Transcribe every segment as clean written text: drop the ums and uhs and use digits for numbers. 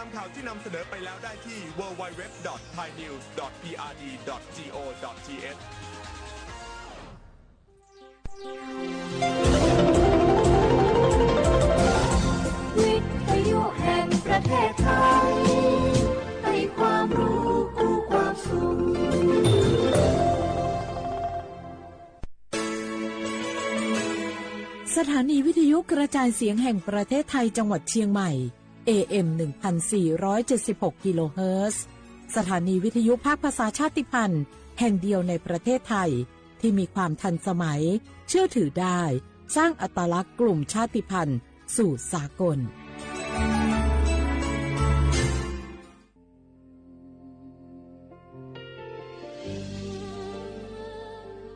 ามข่าวที่นำเสนอไปแล้วได้ที่ www.thainews.prd.go.th วิทยุแห่งประเทศไทยให้ความรู้คู่ความสุขสถานีวิทยุกระจายเสียงแห่งประเทศไทยจังหวัดเชียงใหม่ AM 1476 กิโลเฮิรตซ์สถานีวิทยุภาคภาษาชาติพันธุ์แห่งเดียวในประเทศไทยที่มีความทันสมัยเชื่อถือได้สร้างอัตลักษณ์กลุ่มชาติพันธุ์สู่สากล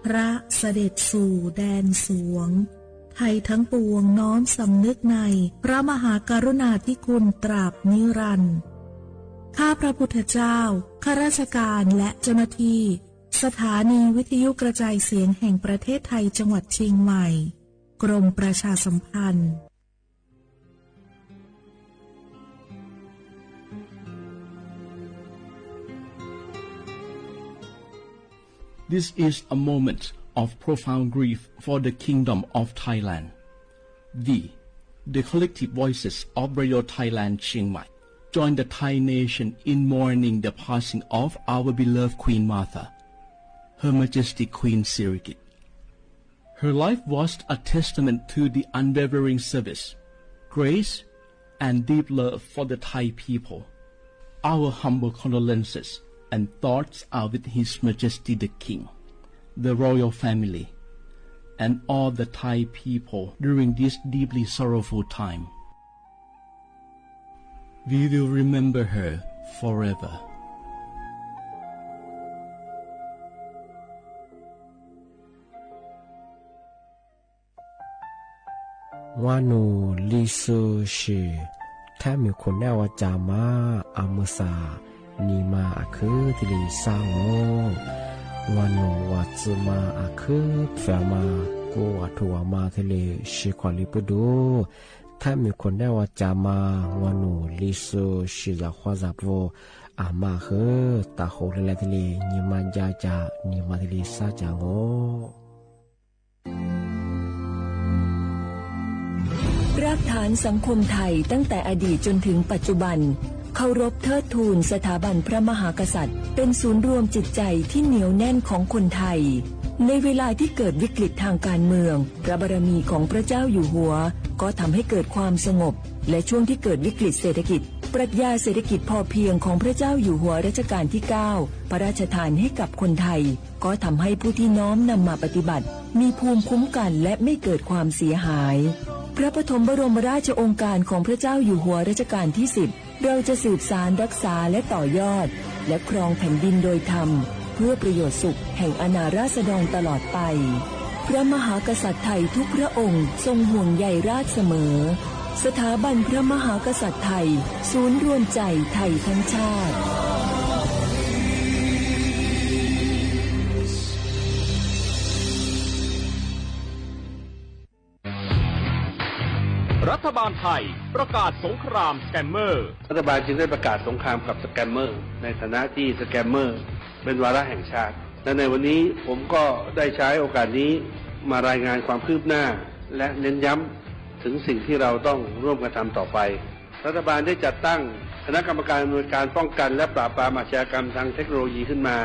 พระเสด็จสู่แดนสวงไทยทั้งปวงน้อมสำนึกในพระมหากรุณาธิคุณตราบนิรันดร์ข้าพระพุทธเจ้าข้าราชการและเจ้าหน้าที่สถานีวิทยุกระจายเสียงแห่งประเทศไทยจังหวัดเชียงใหม่กรมประชาสัมพันธ์ This is a moment of profound grief for the Kingdom of Thailand. The collective voices of Radio Thailand Chiang Mai join the Thai nation in mourning the passing of our beloved Queen Martha, Her Majesty Queen Sirikit. Her life was a testament to the unwavering service, grace, and deep love for the Thai people. Our humble condolences and thoughts are with His Majesty the King, the royal family, and all the Thai people during this deeply sorrowful time. We will remember her forever. วานูลิซูชิแท้มีคนแน่ว่าจามาอามุสานีมาอาคือทิลิซาโงวานูวัตซึมาอาคือแฟมากูวัตวมาทิลิชิควาลิปุดูแท้มีคนแน่ว่าจามาวานูลิซูชิซาควาซาโวอามาคือตาโคเลเลทิลินีมาจาจานีมาทิลิซาจาโงรากฐานสังคมไทยตั้งแต่อดีตจนถึงปัจจุบันเคารพเทิดทูนสถาบันพระมหากษัตริย์เป็นศูนย์รวมจิตใจที่เหนียวแน่นของคนไทยในเวลาที่เกิดวิกฤตทางการเมืองพระบารมีของพระเจ้าอยู่หัวก็ทำให้เกิดความสงบและช่วงที่เกิดวิกฤตเศรษฐกิจปรัชญาเศรษฐกิจพอเพียงของพระเจ้าอยู่หัวรัชกาลที่ 9พระราชทานให้กับคนไทยก็ทำให้ผู้ที่น้อมนำมาปฏิบัติมีภูมิคุ้มกันและไม่เกิดความเสียหายพระปฐมบรมราชโองการของพระเจ้าอยู่หัวรัชกาลที่ 10เราจะสืบสานรักษาและต่อยอดและครองแผ่นดินโดยธรรมเพื่อประโยชน์สุขแห่งอาณาราษฎรตลอดไปพระมหากษัตริย์ไทยทุกพระองค์ทรงห่วงใยราชเสมอสถาบันพระมหากษัตริย์ไทยศูนย์รวมใจไทยทั้งชาติรัฐบาลไทยประกาศสงครามสแกมเมอร์รัฐบาลจึงได้ประกาศสงครามกับสแกมเมอร์ในฐานะที่สแกมเมอร์เป็นวาระแห่งชาติและในวันนี้ผมก็ได้ใช้โอกาสนี้มารายงานความคืบหน้าและเน้นย้ำถึงสิ่งที่เราต้องร่วมกันทำต่อไปรัฐบาลได้จัดตั้งคณะกรรมการอำนวยการป้องกันและปราบปรามอาชญากรรมทางเทคโนโลยีขึ้นมา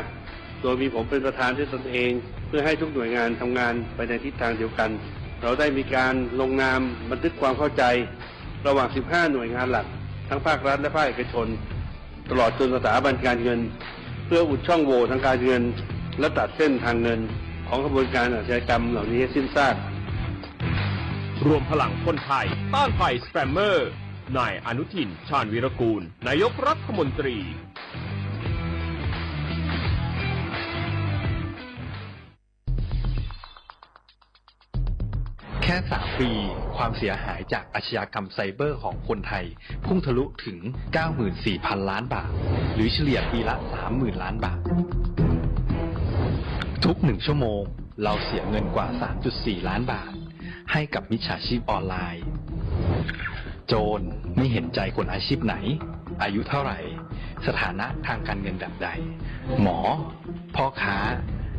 โดยมีผมเป็นประธานด้วยตนเองเพื่อให้ทุกหน่วยงานทำงานไปในทิศทางเดียวกันเราได้มีการลงนามบันทึกความเข้าใจระหว่าง 15 หน่วยงานหลักทั้งภาครัฐและภาคเอกชนตลอดจนสถาบันการเงินเพื่ออุดช่องโหว่ทางการเงินและตัดเส้นทางเงินของกระบวนการอาชญากรรมเหล่านี้ให้สิ้นซากรวมพลังคนไทยต้านภัยสแกมเมอร์นายอนุทินชาญวีรกูลนายกรัฐมนตรีแค่3 ปีความเสียหายจากอาชญากรรมไซเบอร์ของคนไทยพุ่งทะลุถึง 94,000 ล้านบาทหรือเฉลี่ยปีละ 30,000 ล้านบาททุก1 ชั่วโมงเราเสียเงินกว่า 3.4 ล้านบาทให้กับมิจฉาชีพออนไลน์ โจรไม่เห็นใจคนอาชีพไหนอายุเท่าไหร่สถานะทางการเงินแบบใดหมอพ่อค้า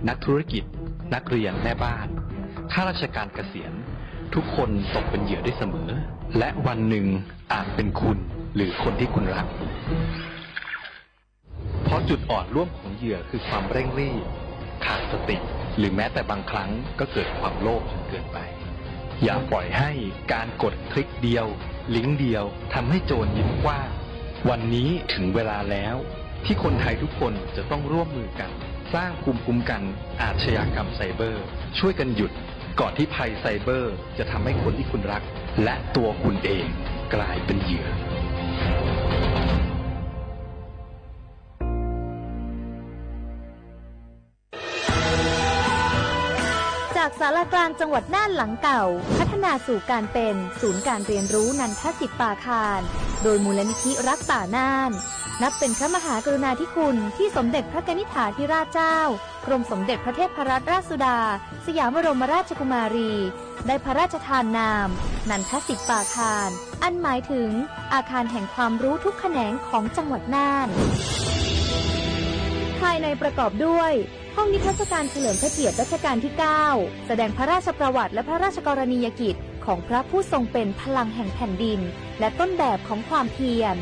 นักธุรกิจนักเรียนแม่บ้านข้าราชการเกษียณทุกคนตกเป็นเหยื่อได้เสมอและวันหนึ่งอาจเป็นคุณหรือคนที่คุณรักเพราะจุดอ่อนร่วมของเหยื่อคือความเร่งรีบขาดสติหรือแม้แต่บางครั้งก็เกิดความโลภจนเกินไปอย่าปล่อยให้การกดคลิกเดียวลิงก์เดียวทำให้โจรยิ้มกว้างวันนี้ถึงเวลาแล้วที่คนไทยทุกคนจะต้องร่วมมือกันสร้างภูมิคุ้มกันอาชญากรรมไซเบอร์ช่วยกันหยุดก่อนที่ภัยไซเบอร์จะทำให้คนที่คุณรักและตัวคุณเองกลายเป็นเหยื่อจากศาลากลางจังหวัดน่านหลังเก่าพัฒนาสู่การเป็นศูนย์การเรียนรู้นันทศิษย์ป่าคารโดยมูลนิธิรักป่าน่านนับเป็นพระมหากรุณาธิคุณที่สมเด็จพระกนิษฐาธิราชเจ้ากรมสมเด็จพระเทพรัตนราชสุดาสยามบรมราชกุมารีได้พระราชทานนามนันทศิษย์ป่าคารอันหมายถึงอาคารแห่งความรู้ทุกแขนงของจังหวัดน่านภายในประกอบด้วยห้องนิทรรศการเฉลิมพระเกียรติรัชกาลที่ 9 แสดงพระราชประวัติและพระราชกรณียกิจของพระผู้ทรงเป็นพลังแห่งแผ่นดินและต้นแบบของความเพียร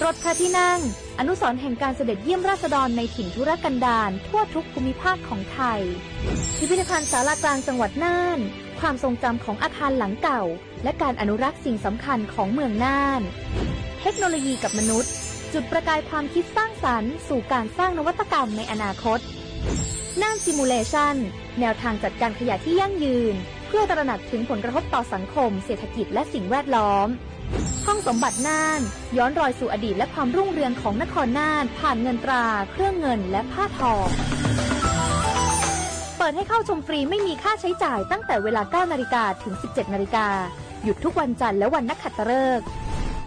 รถพระที่นั่งอนุสรณ์แห่งการเสด็จเยี่ยมราษฎรในถิ่นทุรกันดารทั่วทุกภูมิภาคของไทยพิพิธภัณฑ์ศาลากลางจังหวัดน่านความทรงจำของอาคารหลังเก่าและการอนุรักษ์สิ่งสำคัญของเมืองน่านเทคโนโลยีกับมนุษย์จุดประกายความคิดสร้างสรรค์สู่การสร้างนวัตกรรมในอนาคตน่านซิมูเลชันแนวทางจัดการขยะที่ยั่งยืนเพื่อตระหนักถึงผลกระทบต่อสังคมเศรษฐกิจและสิ่งแวดล้อมห้องสมบัติน่านย้อนรอยสู่อดีตและความรุ่งเรืองของนครน่านผ่านเงินตราเครื่องเงินและผ้าทองเปิดให้เข้าชมฟรีไม่มีค่าใช้จ่ายตั้งแต่เวลา 9 นาฬิกาถึง 17 นาฬิกาหยุดทุกวันจันทร์และวันนักขัตฤกษ์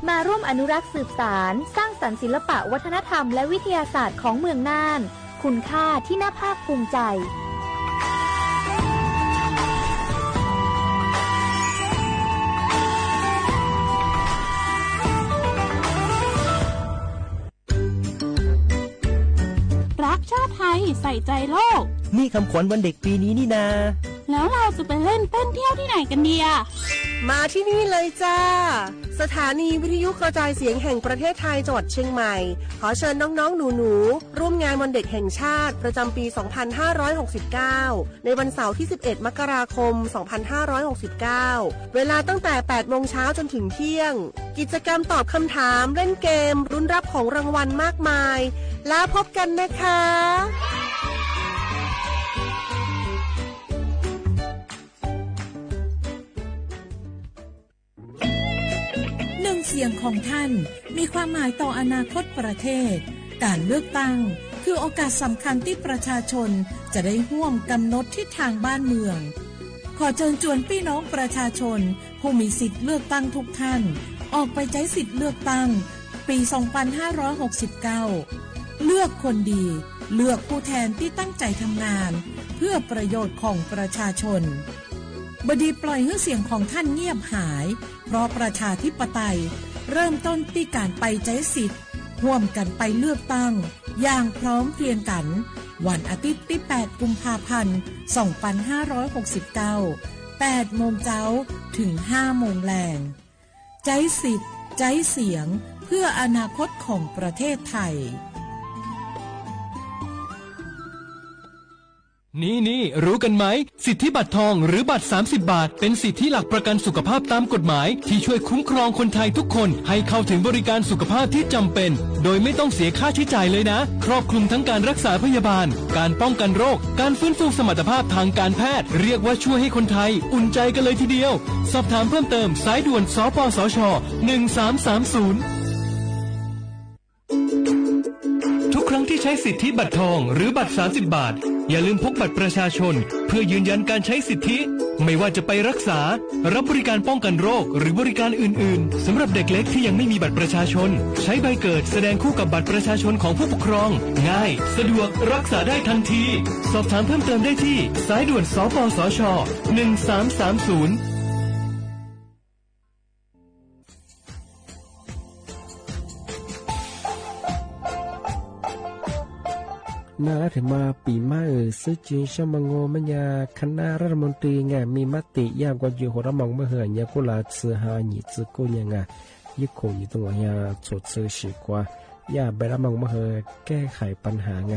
มาร่วมอนุรักษ์สืบสานสร้างสรรค์ศิลปะวัฒนธรรมและวิทยาศาสตร์ของเมืองน่านคุณค่าที่น่าภาคภูมิใจรักชาติไทยใส่ใจโลกนี่คำขวัญวันเด็กปีนี้นี่นาแล้วเราจะไปเล่นเต้นเที่ยวที่ไหนกันดีอะมาที่นี่เลยจ้าสถานีวิทยุกระจายเสียงแห่งประเทศไทยจังหวัดเชียงใหม่ขอเชิญน้องๆหนูๆร่วมงานวันเด็กแห่งชาติประจำปี 2569 ในวันเสาร์ที่ 11 มกราคม 2569 เวลาตั้งแต่ 8 โมงเช้าจนถึงเที่ยงกิจกรรมตอบคำถามเล่นเกมรุ้นรับของรางวัลมากมายแล้วพบกันนะคะเสียงของท่านมีความหมายต่ออนาคตประเทศการเลือกตั้งคือโอกาสสำคัญที่ประชาชนจะได้ร่วมกำหนดทิศทางบ้านเมืองขอเชิญชวนพี่น้องประชาชนผู้มีสิทธิ์เลือกตั้งทุกท่านออกไปใช้สิทธิ์เลือกตั้งปี 2569 เลือกคนดีเลือกผู้แทนที่ตั้งใจทำงานเพื่อประโยชน์ของประชาชนบดีปล่อยให้เสียงของท่านเงียบหายเพราะประชาธิปไตยเริ่มต้นที่การไปใช้สิทธิ์ร่วมกันไปเลือกตั้งอย่างพร้อมเพรียงกันวันอาทิตย์ที่ 8 กุมภาพันธ์ 2569 8 โมงเช้าถึง 5 โมงแลงใช้สิทธิ์ใช้เสียงเพื่ออนาคตของประเทศไทยนี่รู้กันไหมสิทธิบัตรทองหรือบัตร30 บาทเป็นสิทธิหลักประกันสุขภาพตามกฎหมายที่ช่วยคุ้มครองคนไทยทุกคนให้เข้าถึงบริการสุขภาพที่จำเป็นโดยไม่ต้องเสียค่าใช้จ่ายเลยนะครอบคลุมทั้งการรักษาพยาบาลการป้องกันโรคการฟื้นฟูสมรรถภาพทางการแพทย์เรียกว่าช่วยให้คนไทยอุ่นใจกันเลยทีเดียวสอบถามเพิ่มเติมสายด่วนสปสช1330ทุกครั้งที่ใช้สิทธิบัตรทองหรือบัตร30 บาทอย่าลืมพกบัตรประชาชนเพื่อยืนยันการใช้สิทธิไม่ว่าจะไปรักษารับบริการป้องกันโรคหรือบริการอื่นๆสำหรับเด็กเล็กที่ยังไม่มีบัตรประชาชนใช้ใบเกิดแสดงคู่กับบัตรประชาชนของผู้ปกครองง่ายสะดวกรักษาได้ทันทีสอบถามเพิ่มเติมได้ที่สายด่วนสปสช1330 นาถึงมาปีมาซื้อจีนชมังโงมัญญาคณะรัฐมนตรีไงมีมติยามกว่าอยู่หัวระมองเมื่อเหือนยากุลาซื้อหาหนีซื้อกูยังไงยิ่งคงอยู่ตรงนี้สดซื้อฉีกว่าย่าเบลามองมาเฮแก้ไขปัญหาไง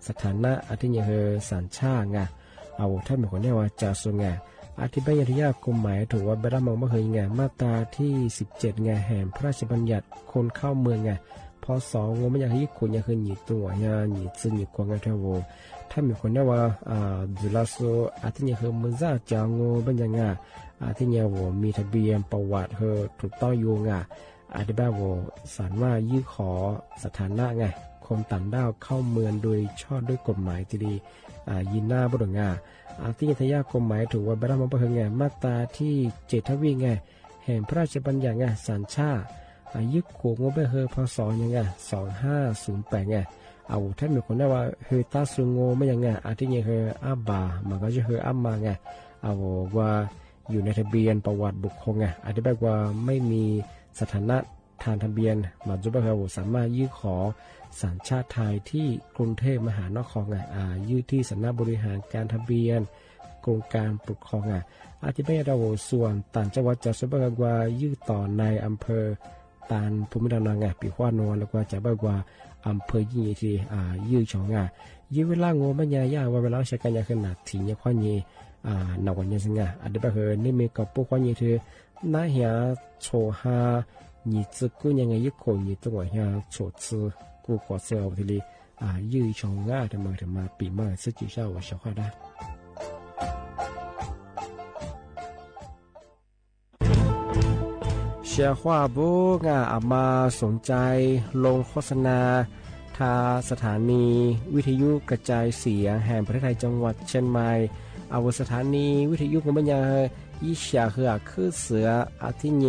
สถานะอาทิตย์เฮสัญชาติไงเอาท่านเป็นคนเนี่ยว่าจะส่งไงอธิบายที่ยากกฎหมายถือว่าเบลามองมาเฮไงมาตราที่17ไงแห่งพระราชบัญญัติคนเข้าเมืองไงพศงไม่อยากให้คนยังคือหนีตัวไงหนีซึ่งหนีกว่าไงเท่าโวท่านเป็นคนเนี่ยว่าจุลาโซอาทิตย์เฮมือจ้าจางโง่เป็นยังไงอาทิตย์เฮมีทะเบียนประวัติเฮถูกต้องอยู่ไงอธิบายว่าสารว่ายื่นขอสถานะไงคนต่างด้าวเข้าเมืองโดยชอบด้วยกฎหมายที่ดียินหน้าบุตรงาที่ทยากฎหมายถือว่าบรรมประเฮงไงมาตราที่7ทวีไงแห่งพระราชบัญญัติไงสัญชาติยึดขวงงบเฮพศยังไง2508ไงเอาท่านมีคนได้ว่าเฮตาสุงโงไม่ยังไงที่เฮอาบามันก็จะเฮอามาไงเอาว่าอยู่ในทะเบียนประวัติบุคคลไงอธิบายว่าไม่มีสถานะทางทะเบียนมาจุบะเฮาสามารถยื่นขอสัญชาติไทยที่กรุงเทพมหานครยื่นที่สำนักบริหารการทะเบียนกรมการปกครองอธิบายเราส่วนต่างจังหวัดจะจุบะกว่ายื่นต่อในอำเภอตานภูมิลำเนาปีขวานวลแล้วก็จะบอกว่าอำเภอยี่ที่ยื่นของยื่นเวลาโง่ไม่ยากว่าเวลาใช้การยาขนาดถี่เนี่ยข้อนี้หนักกว่านี้สิงอธิบายนี่มีกับพวกข้อนี้คือน่าเหี่ยโชฮา你自姑娘个一口你等我下坐次过过次我这里日常的嘛比嘛自己下我小话的เชียร์ว่าบุกอามาสนใจลงโฆษณาทาสถานีวิทยุกระจายเสียงแห่งประเทศไทยจังหวัดเชียงใหม่เอาสถานีวิทยุกันบัญญัติยี่เสียคือเสืออาทิเย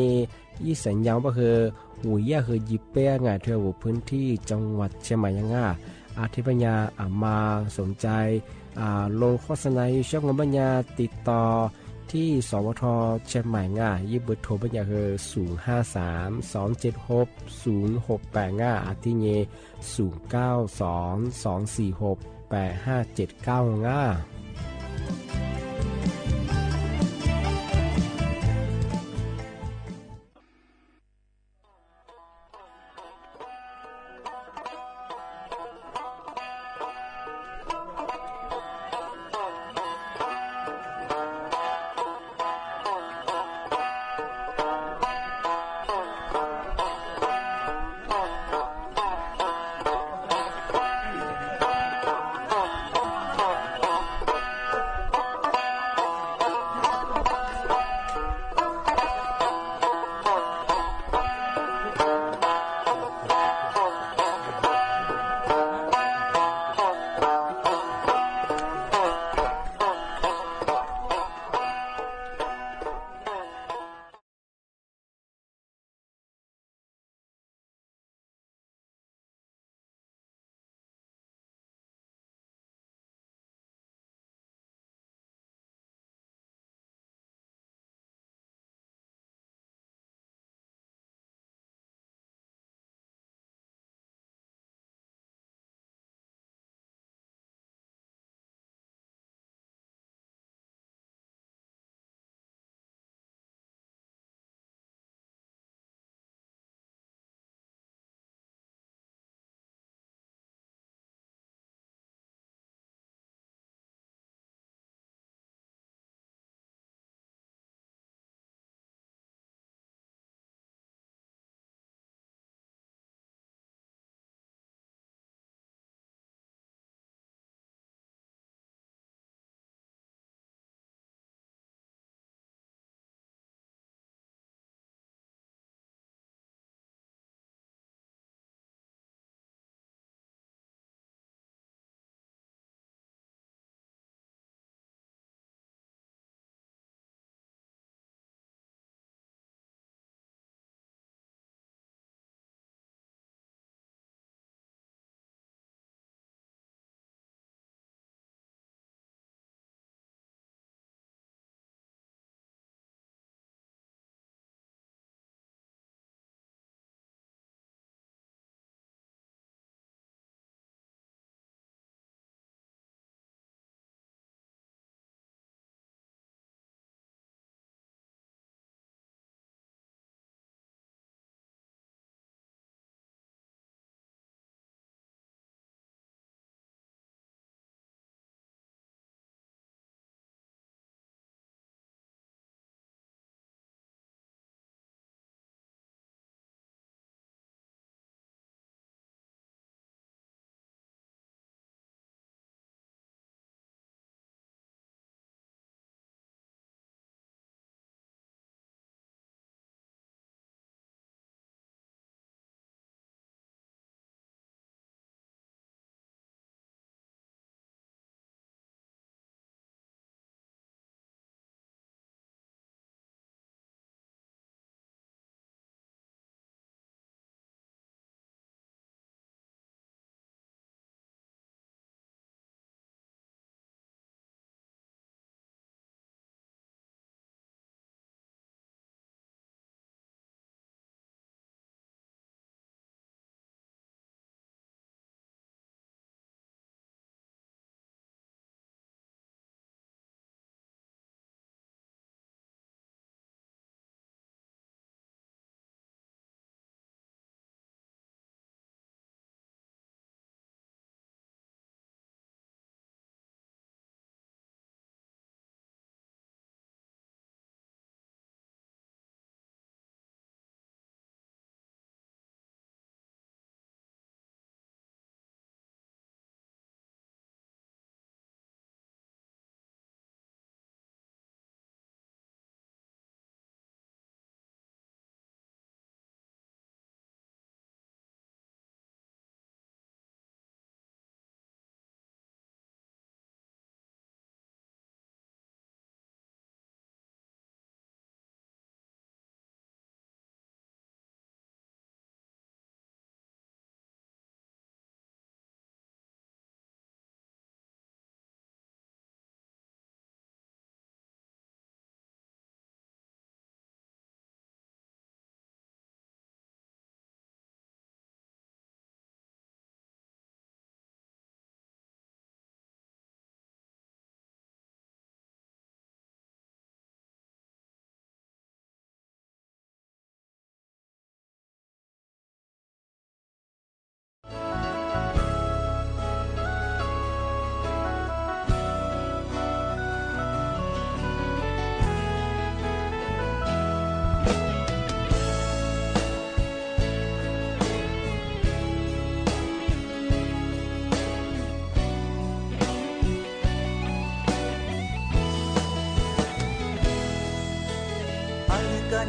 ยี่สัญญาว่าคือหูย่าคือยิบเป้งเธออยู่พื้นที่จังหวัดเชียงใหม่ยังอาทิปัญญามาสนใจลงโฆษณาช่องบัญญัติติดต่อที่สวทเชียงใหม่ยี่เบอร์โทรบัญญัติคือ053-276-068อาทิเย092-246-8579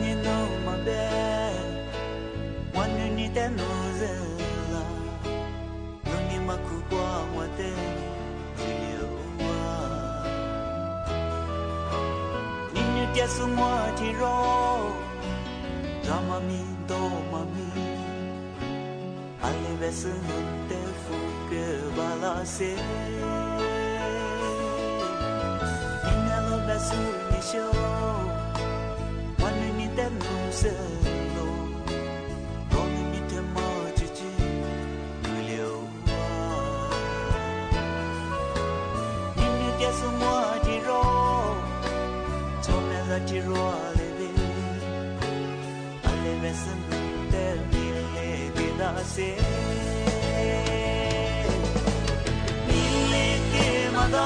你弄么别，我女你的路人啦，弄你嘛苦瓜我的自由啊，你女的是我的肉，让妈咪都妈咪，阿里边是弄的富个巴拉塞，你那路边是你修。的路色路，多年你的么自己不留啊，你女的是我的肉，从面上的肉来的，阿来边是你的你来给那些，你来给嘛到。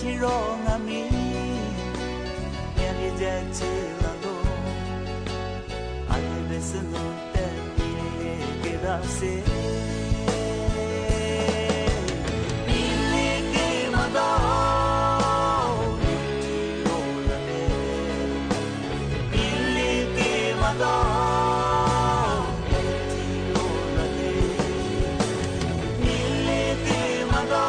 ที่รองามียังดีใจเธอละโลอันเบสโนเตมีเกดาเซมีเลเกมาดาโลละเดมีเลเกมาดาโลละเดมีเลเกมาดา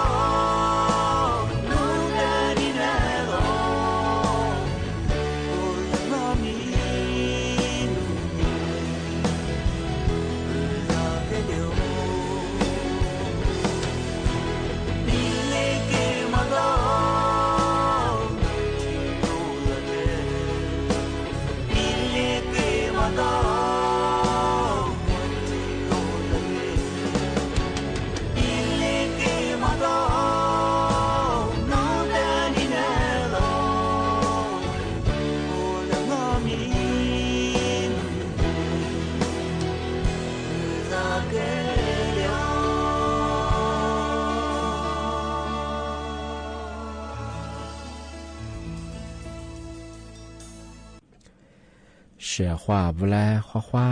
เสียว่าเวลาว่า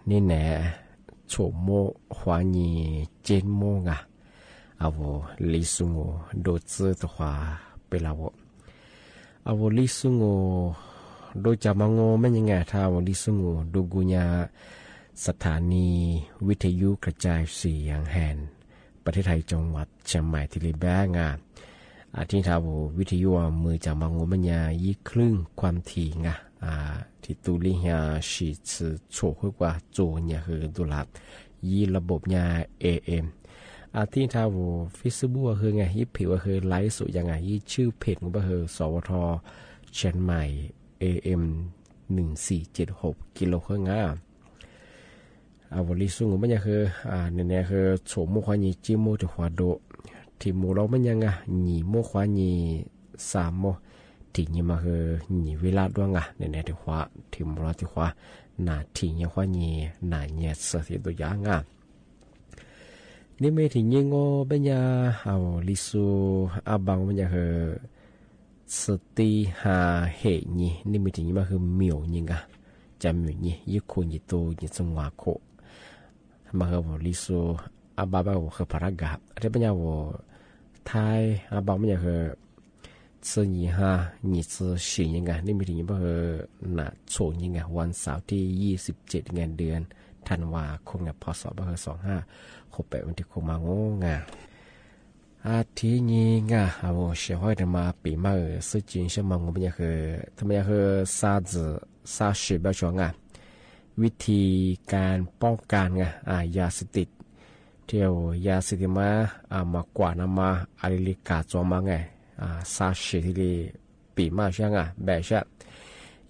นี่แหน่โฉมโมขวานีเจนโมงะเอาลิซุงโอโดซึตัวเปล่าเอาลิซุงโอโดยจะมังโงไม่ยังไงถ้าลิซุงโอดูกุญาสถานีวิทยุกระจายเสียงแห่งประเทศไทยจังหวัดเชียงใหม่ที่ริแบงอ่ะที่ทาววิทยุมือจะมังโงมันยายี่ครึ่งความถี่งะที่ตูลิฮาชีสโชว์กว่าโจเนี่ยคือดูลัดยี่ระบบยา AM ที่ทาวฟิสบัวคือไงยี่ผิวคือไลฟ์สุดยังไงยี่ชื่อเพจของก็คือสวทเชียงใหม่ AM 1476กิโลเฮิรตซ์วลิซุงมันยังคือเนี่ยคือโฉมโมควานีจิโมจะขวาโดที่โมเรามันยังหนีโมควานี3โมที่นี่มาคือหนีเวลาด้วยเนี่ยที่ขวาที่โมเราที่ขวาหน้าที่ยังควานีหน้าเนี่ยเสียตัวอย่าง นี่ไม่ถึงยังก็เป็นยาเอาลิซูอาบังเป็นยาคือสติหาเหตุนี่ไม่ถึงยังมาคือเหมียวยังกะจำอยู่นี่ยิ่งคนยิ่งโตยิ่งสงวนโคมาคือลิซูอาบังเป็นคือพระกาอะไรเป็นยาว่าไทยอาบังเป็นยาคือ是你哈，你是谁人啊？你每天不是那错人啊？วันเสาร์ที่27เดือนธันวาคมพศ2568วันที่คงมาโง่งาอาทินี้งาเอาเชื่อว่าจะมาปีมา事情是嘛我们也是他们也是啥子啥事不说啊วิธีการป้องกันไงยาเสพติดเที่ยวยาเสพติดมามากว่านามาอะไรลิกาจอมาไงซาชิที่ลีปีมาช่างแบบช่าง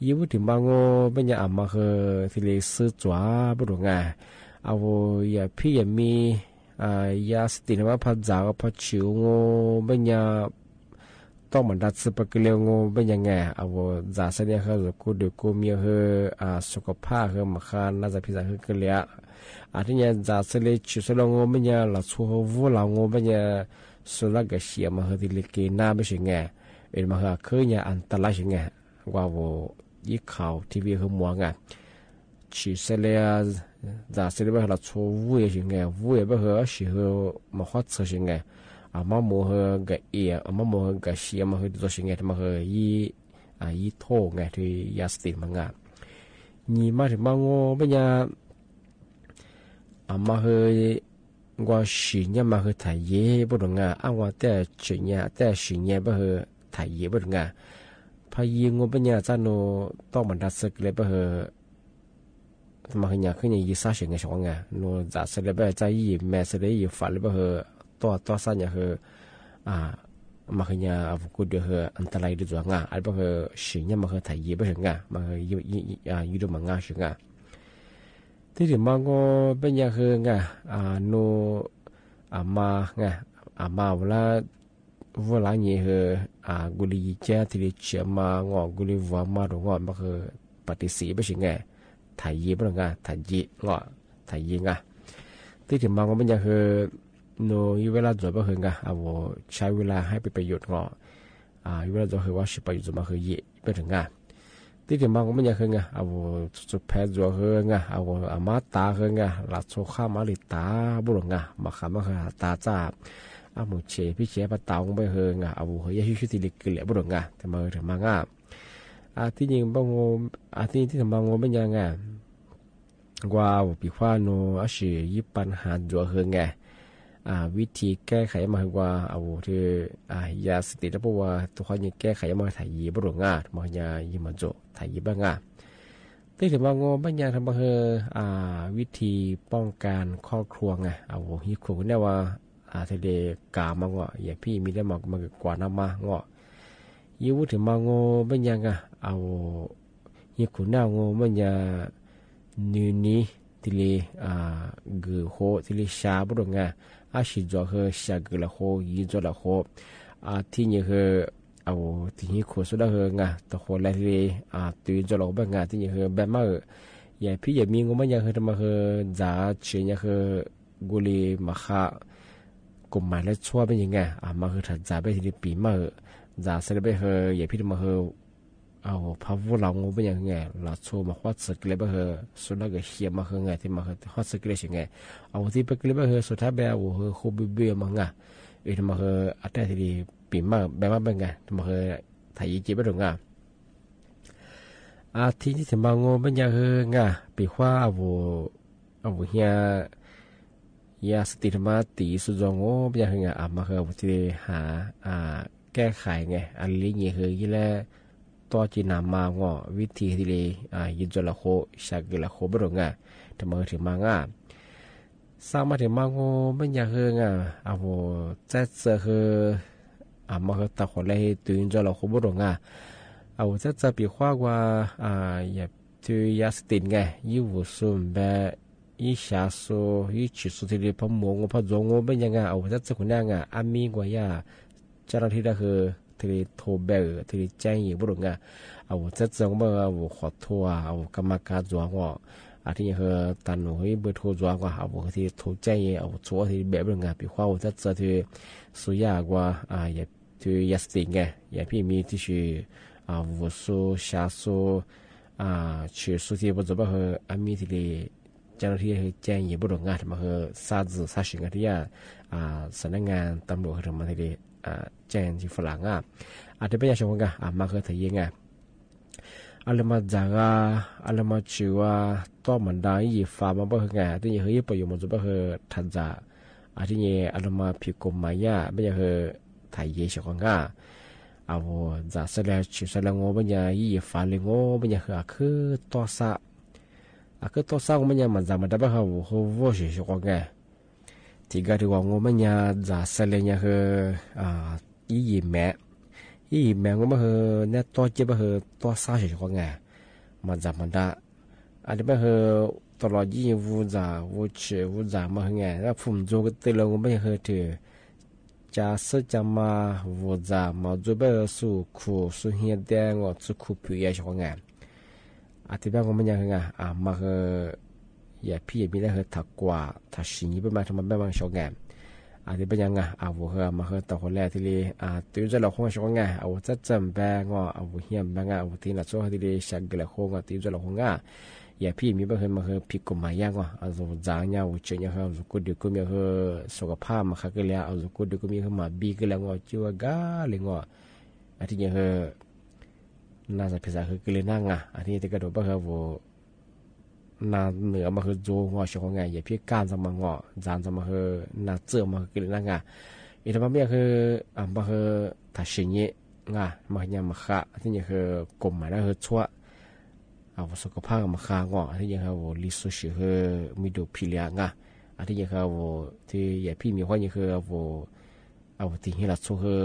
ยี่วุฒิบางโอเป็นยามาคือที่ลีซื้อจ้าบุรุษเอาอย่าพี่อย่ามียาสตินมาพัดจากพัดชิวโอเป็นยาต้องมันดัดซื้อปากเลี้ยงโอเป็นยังไงเอาจ่าเสนียคือกูเด็กกูมีคือสุขภาพคือมาขานน่าจะพิจารณาคือเลี้ยที่เนี่ยจ่าเสนียชิวสลงโอเป็นยาหลักชัววูหลังโอเป็นยาสุนัขเสียมาคือที่เล็กน้าไม่ใช่ไงเป็นมาคือคือเนี่ยอันตรายใช่ไงว่าว่ายี่ข่าวทีวีคือมัวไงชีเสลียจ่าเสลียแบบเราชัววูใช่ไงวูแบบคือสิคือมาหัดใช่ไงมาโมคือกับเอียมาโมคือกับเสียมาคือตัวใช่ไงมาคือยี่โถไงที่ยาสติมันไงนี่มาถึงมาโง่เป็นยามาคือว่าสิเนี่ยมาคือถ่ายเย่บุรุษว่าแต่สิเนี่ยแต่สิเนี่ยบ่คือถ่ายเย่บุรุษพายิงว่าเป็นเนี่ยจันโนต้องบรรดาศึกเลยบ่คือมาคือเนี่ยคือเนี่ยยี่ซ่าสิเนี่ยช่องโนจัดศึกเลยบ่ใจยี่แม่ศึกเลยยี่ฝันเลยบ่คือตัวซ่าเนี่ยคือมาคือเนี่ยอาวุธเดือคืออันตรายด้วยตัวอะไรบ่คือสิเนี่ยมาคือถ่ายเย่บ่คือมาคือยูดูมังสิที่ถึงมาก็เป็นอย่างคือโนมาเวลาเนี่ยคือกุลีเจ้าที่เชื่อมางอกุลีวัวมาตรงมาคือปฏิเสธไม่ใช่ไงถ่ายยีบเป็นไงถ่ายยีถ่ายยีที่ถึงมาก็เป็นอย่างคือโนเวลาจบก็คือใช้เวลาให้เป็นประโยชน์เวลาจบคือว่าใช้ประโยชน์มาคือยีเป็นถึงที่ถึงบางก็ไม่อยากเฮงเอาสุดแพ้จัวเฮงเอามาตาเฮงหลัดโซข้ามาลิตาบุรุษมาขามาตาจ้าหมูเชพี่เชปตาไปเฮงเอาเฮียชิติลิกเลี้ยบุรุษแต่มาถึงบางที่ยิงบางโง่ที่ถึงบางโง่ไม่ยังว่าปีขวาโนอาชียิปัญหาจัวเฮงวิธีแก้ไขมาคือว่าเอาที่ยาสติแล้วเพราะว่าตัวเขายังแก้ไขมาถ่ายยีบรุษมาอย่ายิมาโจถ่ายยีบ้างที่ถึงบางโง่บางอย่างทำมาคือวิธีป้องกันครอบครัวเอาฮิคุเนี่ยว่าทะเลกามังอย่าพี่มีได้มากว่าน้ำมายิ่งถึงบางโง่บางอย่างเอาฮิคุเนี่ยโง่บางอย่างนี้ที่เลกือโคที่เลชาบุรุษชิจอคือชากือละโคยีจอละโคที่นี่คือเอาที่นี่ขวดสุดาคือตะโคละที่ตื่นจอละโคแบบที่นี่คือแบบมาอย่าพี่อย่ามีงมันยังคือทำมาคือจ่าเชียคือกุลีมาค่ะกลุ่มหมายและชั่วเป็นยังไงมาคือถัดจ่าไปที่ปีมาจ่าเสร็จไปคืออย่าพี่ทำมาคือเอาพาวุเรางเป็นยังไงเราโชว์มาวัดสกิลไปคือสุนัขเขียมาคือไงที่มาคือวัดสกิลยังไงเอาที่ไปกิลไปคือสุดท้ายแบบว่าคือคูบิเบียมาที่มาคืออัตราที่ปีมาแบบว่าเป็นไงที่มาคือถ่ายยีจีไปตรงที่ที่ถึงบางโง่เป็นยังคือปีขวาเอาเฮียสติธรรมตีสุดโง่เป็นยังคือมาคือที่หาแก้ไขไงอันนี้เนี่ยคือยี่แลตัวจีนามางวิธีที่เลยยินจละโคชากิละโคบรุษทำไมถึงมางสร้างมาถึงมางไม่อยากเฮงเอาเจ็ดเสือคือมาคือตะคนเลยตื่นจละโคบรุษเอาเจ็ดจะปีขว้าว่าอย่าที่ยาสตินไงยิ่งวุ่นซุ่มแบบยิ่งชาโซยิ่งชิสุที่เลยพมงพจงเป็นยังเอาเจ็ดจะคนนั้นอามีกว่ายาเจ้าหน้าที่ได้คือที่โทรเบลที่แจ้งอยู่บุรุษเอาจะจังเมื่อเอาขอโทษเอากรรมการจัว ที่นี่คือตันหนูให้เบอร์โทรจ้ากว่าเอาบอกที่โทรใจเอาชัวที่แบบเรื่องงานปีข้าวจะเจอที่สุยากว่าอย่าที่ยัสติงไงอย่าพี่มีที่ชื่อวุโสชาโซชื่อสุที่บนจะบอกคือมีที่เลยเจ้าหน้าที่ให้แจ้งอย่าบริงานมาคือซาซึซาชิงที่สำนักงานตำรวจทำมาที่เลยแจ้งที่ฝรั่งอาจจะเป็นอย่างเช่นว่ามาคือที่ยังไงอัลมาจากอัลมาชื่อว่าตัวมันได้ยี่ฟ้ามาบอกไงที่นี่คือประโยชน์มันจะบอกคือทันจ่าที่นี่อัลมาพิกมายาไม่ใช่คือถ่ายเยชของง่าเอาจากเสร็จชื่อเสร็จแล้วงอไม่ใช่ยี่ฟ้าเลยงอไม่ใช่คือตัวซาคือตัวซาไม่ใช่มันจะมันได้บอกคือวัวเฉยของง่าที่ก็ที่ว่างอไม่ใช่จากเสร็จแล้วคือยี่แม่ยี่แมงก็มาเหอเนี่ยตัวเจ็บมาเหอตัวซาเฉยๆก็ไงมันจะมันได้อันนี้มาเหอตลอดยี่วูจ่าวูเฉยวูจ่ามาเหอไงแล้วผมโจก็ตีลงก็ไม่เหอเถอะจะสัจจะมาวูจ่ามาจูเบอร์สู้คู่สู้เฮียแดงว่าสู้คู่ผิวใหญ่ช่องไงอันที่บ้านก็ไม่ยังไงมาเหออย่าพี่อย่ามีได้เหอถักกว่าถักสิ่งนี้เป็นมาทำไมไม่บางช่องไงอันนี้เป็นยังไงวัวเหอมาเหอต่อคนแรกที่เลยตื่นจะหลอกคงช่องไงวัวจะจำแบงวัวเฮียมแบงวัวที่น่าชอบที่เลยชักเกลือคงตื่นจะหลอกคงอย่าพี่มีบางเหอมาเหอพิกมายังวัวจางเนี่ยวัวเจเนี่ยวัวกุดดีกุมีเหอสุขภาพมาขักเกลือวัวกุดดีกุมีเหอมาบีเกลือวัวจิวกาเลยอันที่เนี่ยเหอน่าจะพิจารณาเกลือนั่งอันที่ที่กระโดดบางเหอวัวนาเหนือมาคือโจงอช่องไงอย่าพี่การจะมางอจานจะมาคือนาเจือมาคือกินนั่งอีกทั้งไม่คือมาคือถ้าสิ่งนี้มาเนี่ยมาฆ่าที่นี่คือกลมมาแล้วคือชั่วสุขภาพมาฆ่างอที่นี่คือลิสุชิคือมีดูพิเลียที่นี่คือที่อย่าพี่มีความนี่คือที่ให้เราชั่วคือ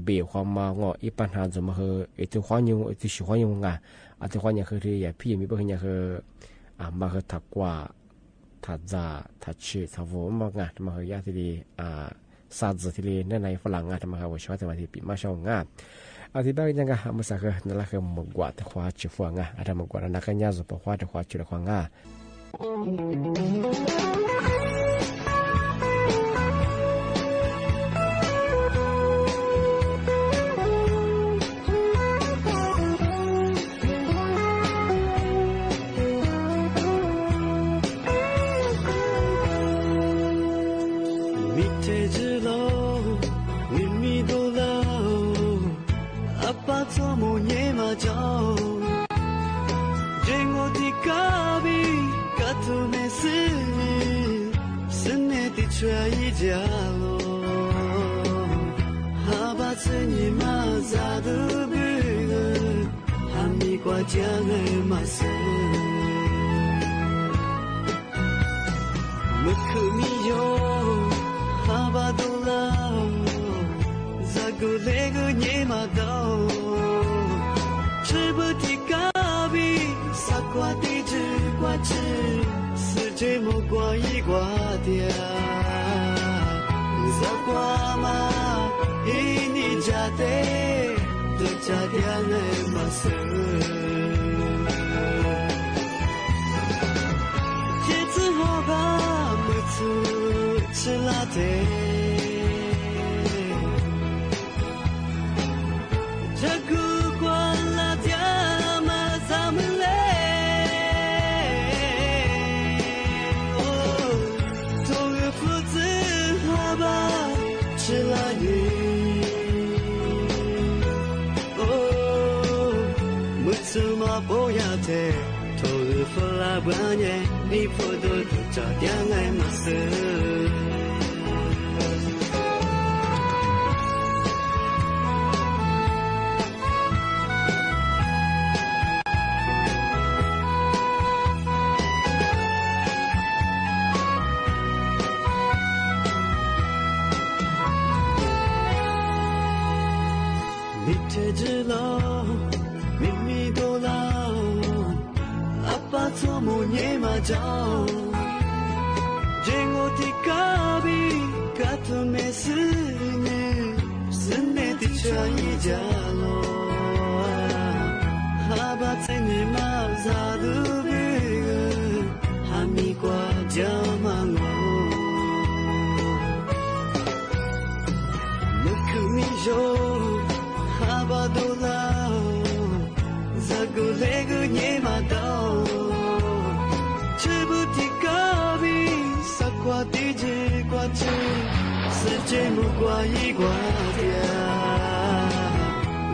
เบี่ยความมางออีปัญหาจะมาคือที่ความยุ่งที่สิ่งความยุ่งอันที่ความยังคือที่อย่าพี่มีบางอย่างคือมาคือถักกว่าถัดจ่าถัดชื่อถัดวัวมากมาคือยาที่ดีซาซึที่ดีในฝรั่งมาคือว่าชอบที่มาที่ปีมาช่องอันที่บ้านยังมาสักนั่นแหละคือหมกกว่าที่ขวาชื่อฟังอันที่หมกกว่านักการยาสุภาพที่ขวาชื่อฟังHaba tene ma zalu 瓜加马我，那可米哟哈巴多拉，咋个来个尼玛刀，吃不提咖比萨瓜地吉瓜吃，世界木瓜一瓜掉，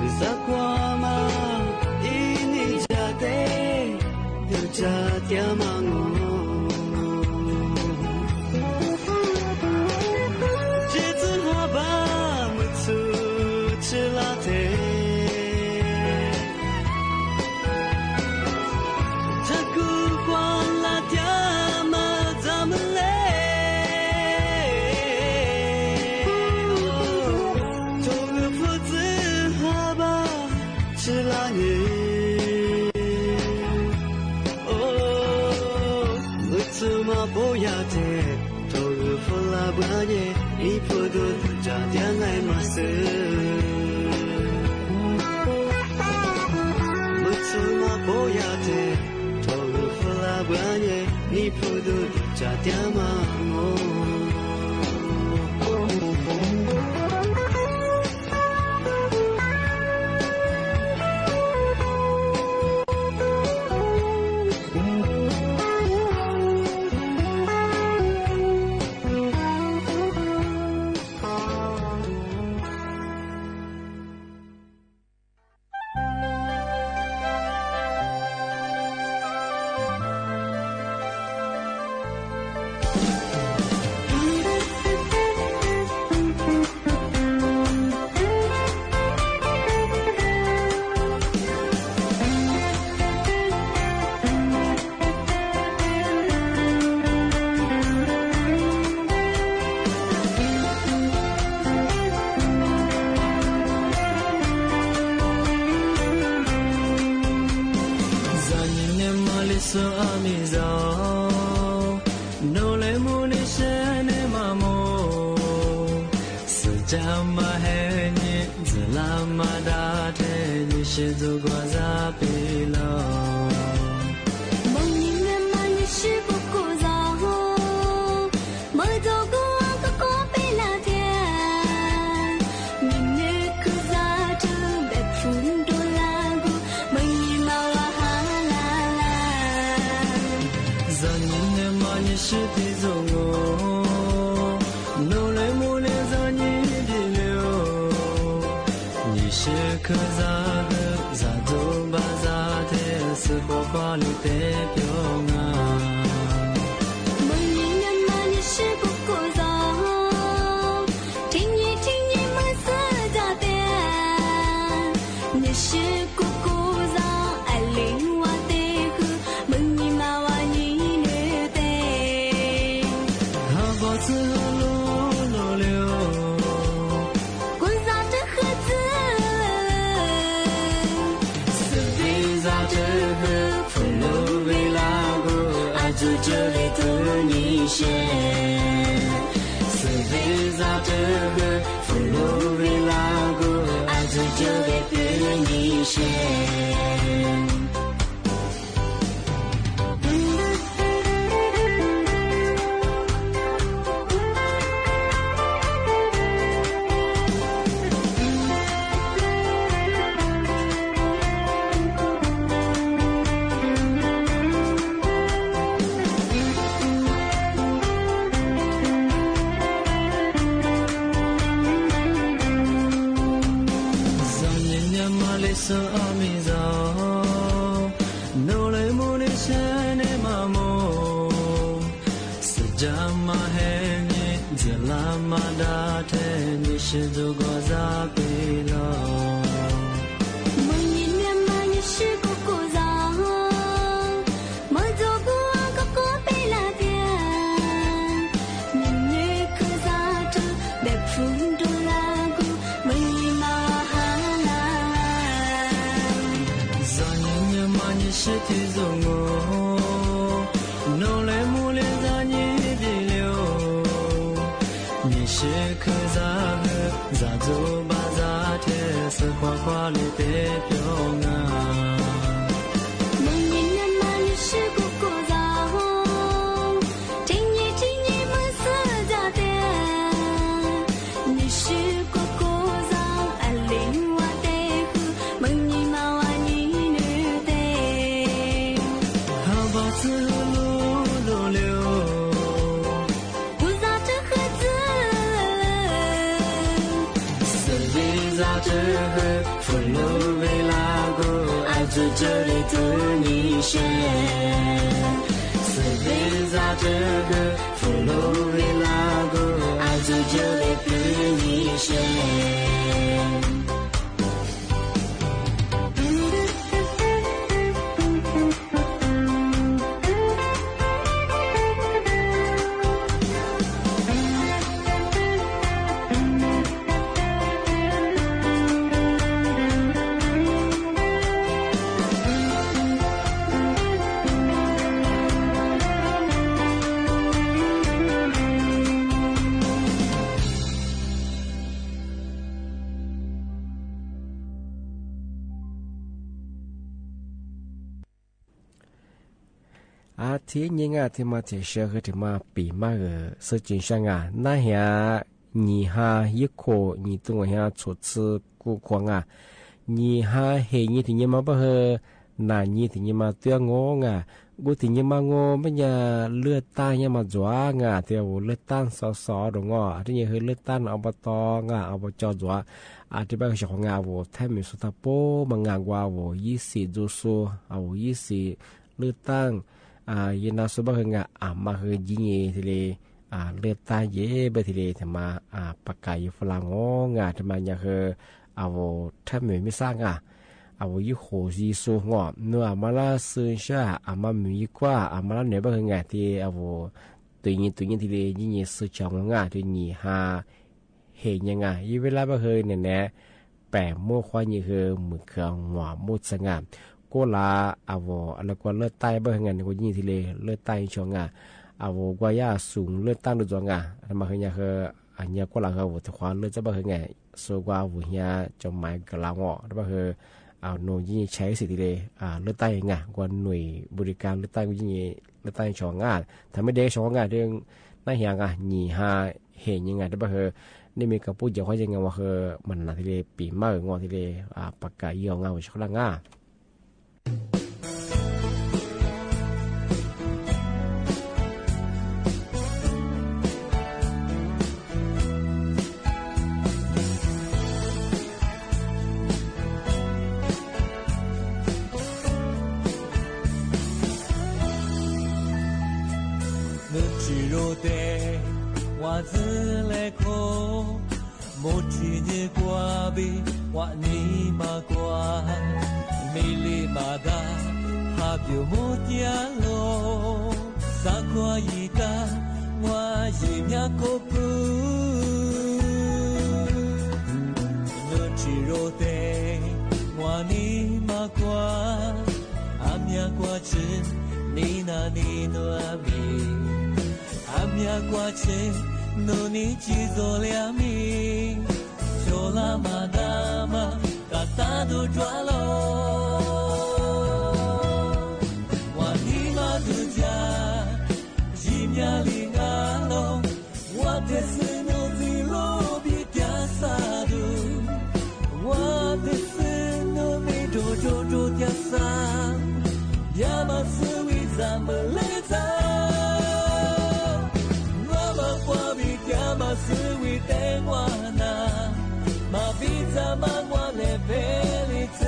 为啥瓜嘛？加点嘛我，这次哈巴木出吃拉铁，这个光拉点嘛咱们来，做个父子哈巴吃拉耶。不要的，头个弗拉巴耶，你不都加点爱马斯？不出嘛不要的，头个弗拉巴耶，你不都加点嘛我。和佛罗维拉国爱着这里的你选斯贝扎这个佛罗维拉国爱着这里的你选ทีนี้งาที่มาเที่ยวคือที่มาปีมาสจินช่างน่าเหียนี่ฮายิโคนี่ตัวเหียชุดซื้อกูควงนี่ฮาเฮนี่ที่นี่มาบ่เฮนานี่ที่นี่มาเตี้ยงงกูที่นี่มางไม่ยาเลือดตาเนี่ยมาจัวเที่ยวเลือดตั้งสอดงที่นี่คือเลือดตั้งอบตอบจจัวที่บ้านของวัวแทบไม่สุดท้ายโป้บางวัว20จูซู20เลือดตั้งยินาสุบะเฮงมาเฮจิเงทีเลเลือดตาเย่เบทีเลทมาปากกายฝรั่งทำไมอยากแทบไม่สร้างยี่โหจีสูงเนื้อมาลาซึนชามามีกว่ามาลาเนื้อเบเฮงที่ตัวนี้ทีเลยิเงสุจงที่นี่ฮาเฮยังยี่เวลาเบเฮเนี่ยแปะมั่วควายยี่เฮมือเครื่องหัวมุดสง่าก็ลาแล้วก็เลือดใต้เบอร์เงินก็ยิ่งทีเลยเลือดใต้ชงกว่ายาสูงเลือดตั้งดูจังทำไมเฮียคืออันนี้ก็ลาเขาถือความเลือดจะเบอร์เงินส่วนกว่าเฮียจะหมายกลางแล้วก็คือหน่วยยิ่งใช้สิทีเลยเลือดใต้กว่าหน่วยบริการเลือดใต้ก็ยิ่งเลือดใต้ชงทำให้เด็กชงเรื่องน่าเฮียนี่ฮาเห็นยังไงแล้วก็คือนี่มีกับพูดอย่างว่ายังไงว่าคือมันทีเลยปีมากทีเลยปากกาเยี่ยงชกล่าง我自来口，莫去你瓜比，我你马瓜，米里马达，哈表莫点咯，萨瓜伊达，我一面口布，我去肉的，我你马瓜，阿面瓜吃，你那你诺米。阿弥陀佛，努尼基佐两米，求拉玛达玛，嘎达都抓喽。瓦尼玛杜加，吉米亚里阿隆，瓦特斯努兹罗比加萨杜，瓦特斯努米周加萨，亚玛斯维赞布雷赞。斯维德瓦纳，马比扎马瓦勒贝里兹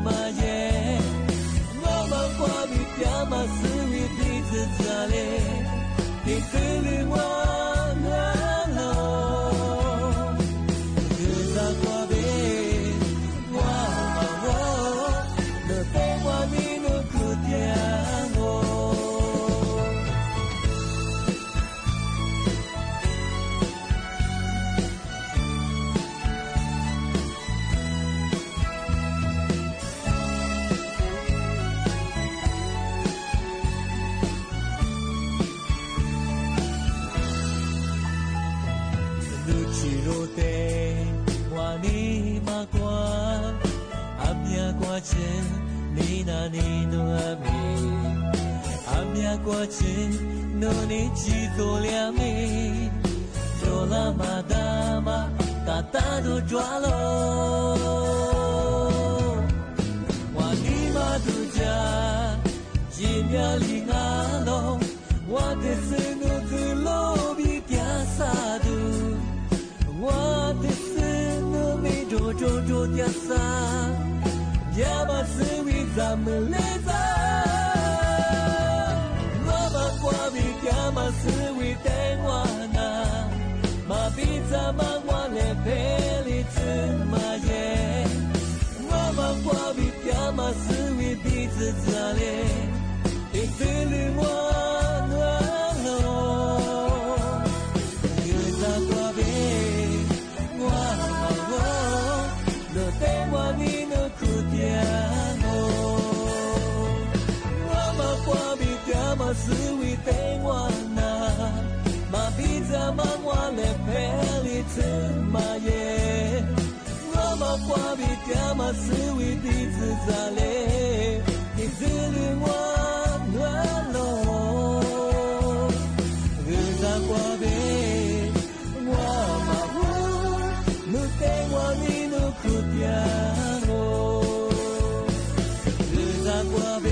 马耶，马马瓜比亚马斯维比兹扎勒，比兹里瓦纳罗，格扎瓜贝瓦马沃，勒贝瓦尼努库迪亚沃。你那你诺阿米，阿弥陀佛，努尼基佐两米，求拉玛达玛，嘎达都抓喽。瓦尼玛杜加，吉米亚里阿隆，瓦特斯努兹罗比加萨杜，瓦特斯努米周加萨。咱们来走。我们过比干嘛思维等我呢？嘛比咱们我来陪你怎么耶？我们过比干嘛思维彼此这里，你对你我。思维等我呢，嘛比咱们我来陪你怎么耶？我嘛过比点嘛思维彼此在嘞，你只令我暖咯。日子过比我嘛我，你等我你你苦点咯。日子过比。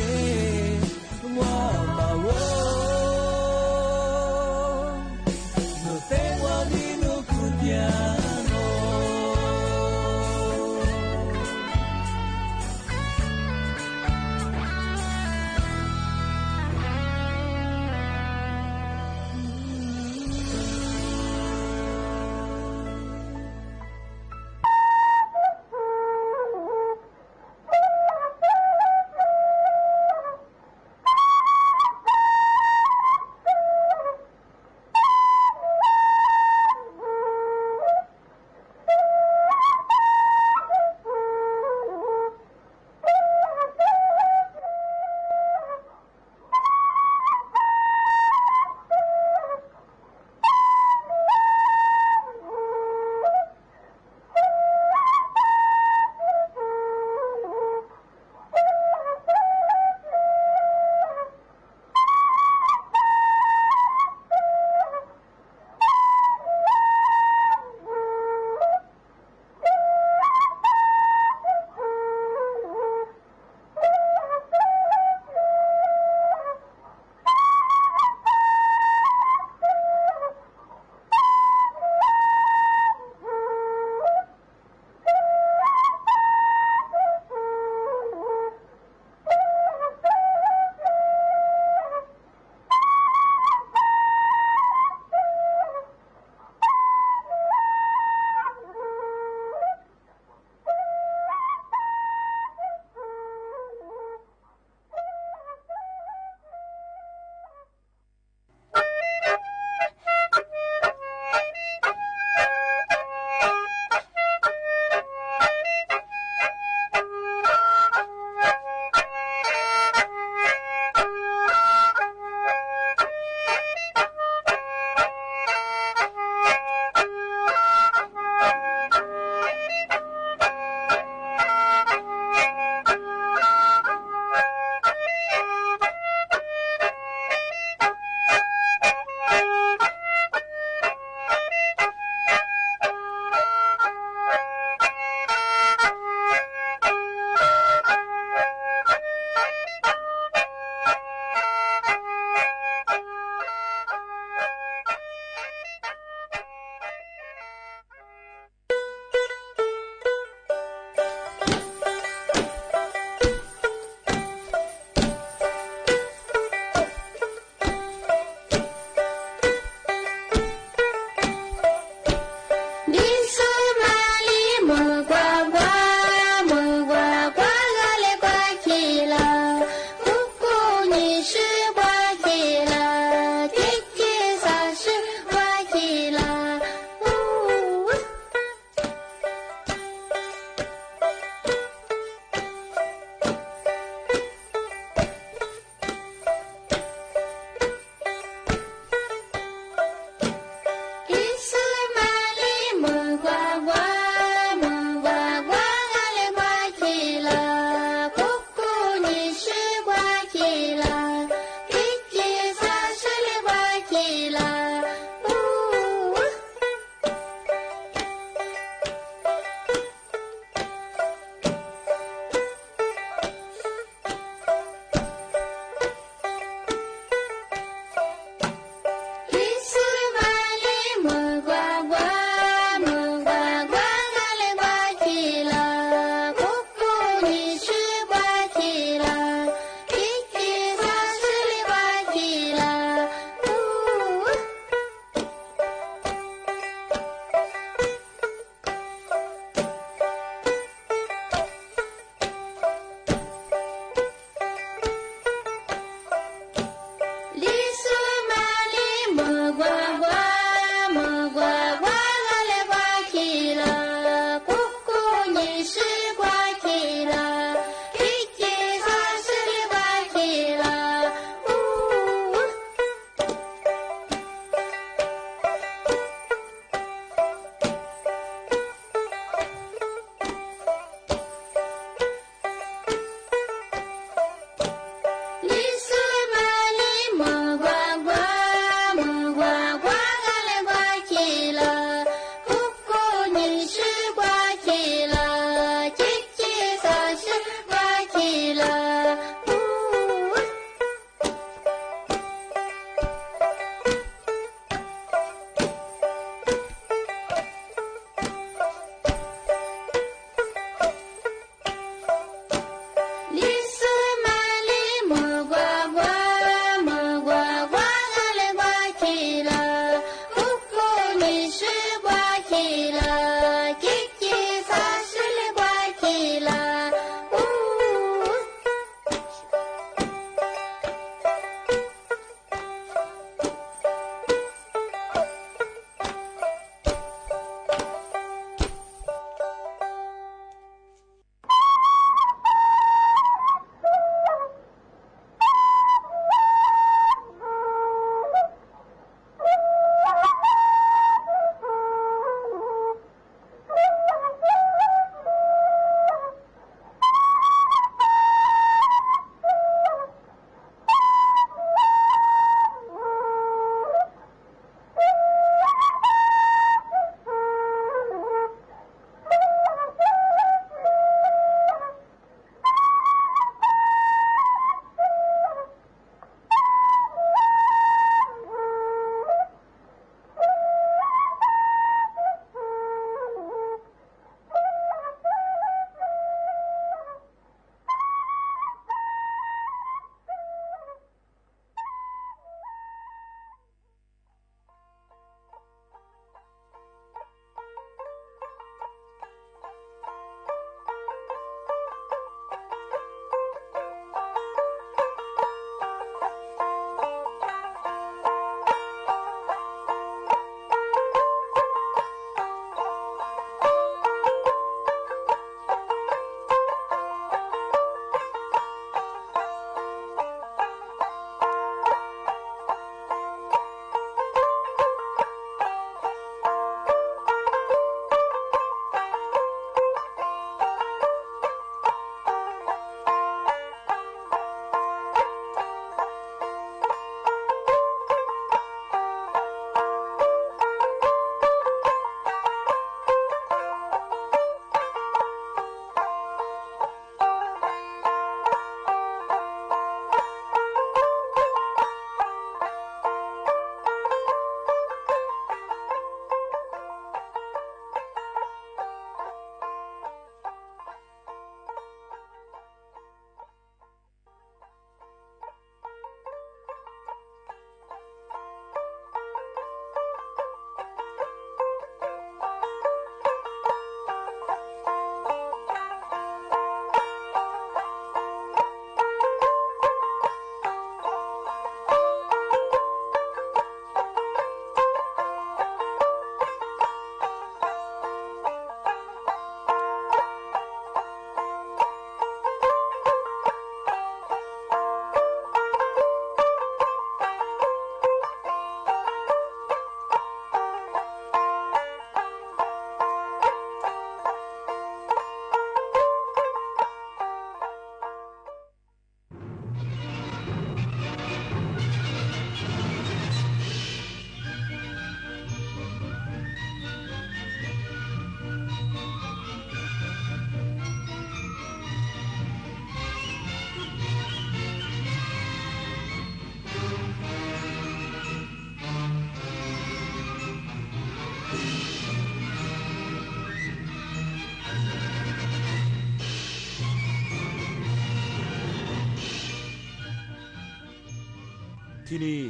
ที่นี่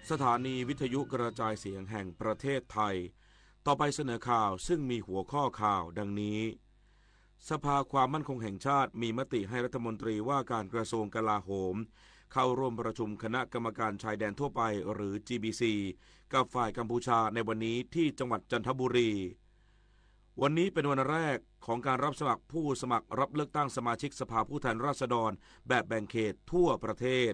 สถานีวิทยุกระจายเสียงแห่งประเทศไทยต่อไปเสนอข่าวซึ่งมีหัวข้อข่าวดังนี้สภาความมั่นคงแห่งชาติมีมติให้รัฐมนตรีว่าการกระทรวงกลาโหมเข้าร่วมประชุมคณะกรรมการชายแดนทั่วไปหรือ GBC กับฝ่ายกัมพูชาในวันนี้ที่จังหวัดจันทบุรีวันนี้เป็นวันแรกของการรับสมัครผู้สมัครรับเลือกตั้งสมาชิกสภาผู้แทนราษฎรแบบแบ่งเขตทั่วประเทศ